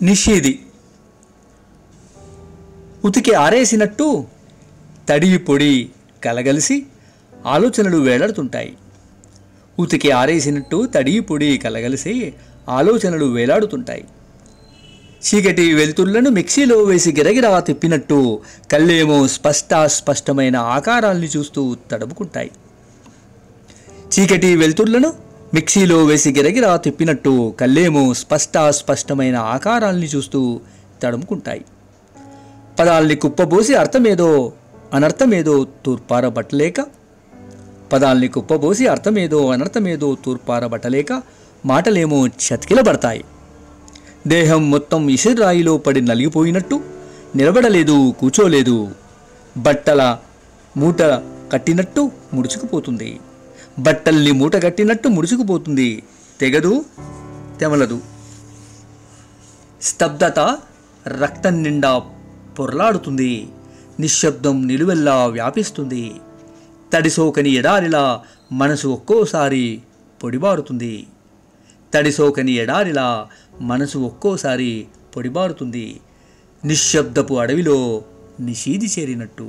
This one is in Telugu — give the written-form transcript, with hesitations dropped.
నిషేధి. ఉతికి ఆరేసినట్టు తడి పొడి కలగలిసి ఆలోచనలు వేలాడుతుంటాయి. ఉతికి ఆరేసినట్టు తడి పొడి కలగలిసి ఆలోచనలు వేలాడుతుంటాయి. చీకటి వెలుతుర్లను మిక్సీలో వేసి గిరగిరా తిప్పినట్టు కళ్ళేమో స్పష్టమైన ఆకారాల్ని చూస్తూ తడుముకుంటాయి. చీకటి వెలుతుర్లను మిక్సీలో వేసి గిరగిరా తిప్పినట్టు కళ్ళేమో స్పష్టమైన ఆకారాల్ని చూస్తూ తడుముకుంటాయి. పదాల్ని కుప్పబోసి అర్థమేదో అనర్థమేదో తూర్పారబట్టలేక మాటలేమో చతికిలబడతాయి. దేహం మొత్తం ఇసిరాయిలో పడి నలిగిపోయినట్టు నిలబడలేదు, కూచోలేదు. బట్టల మూట కట్టినట్టు ముడుచుకుపోతుంది. బట్టల్ని మూట కట్టినట్టు ముడుచుకుపోతుంది. తెగదు, తెమలదు. స్తబ్దత రక్తం నిండా పొర్లాడుతుంది. నిశ్శబ్దం నిలువెల్లా వ్యాపిస్తుంది. తడిసోకని ఎడారిలా మనసు ఒక్కోసారి పొడిబారుతుంది. నిశ్శబ్దపు అడవిలో నిషీది చేరినట్టు.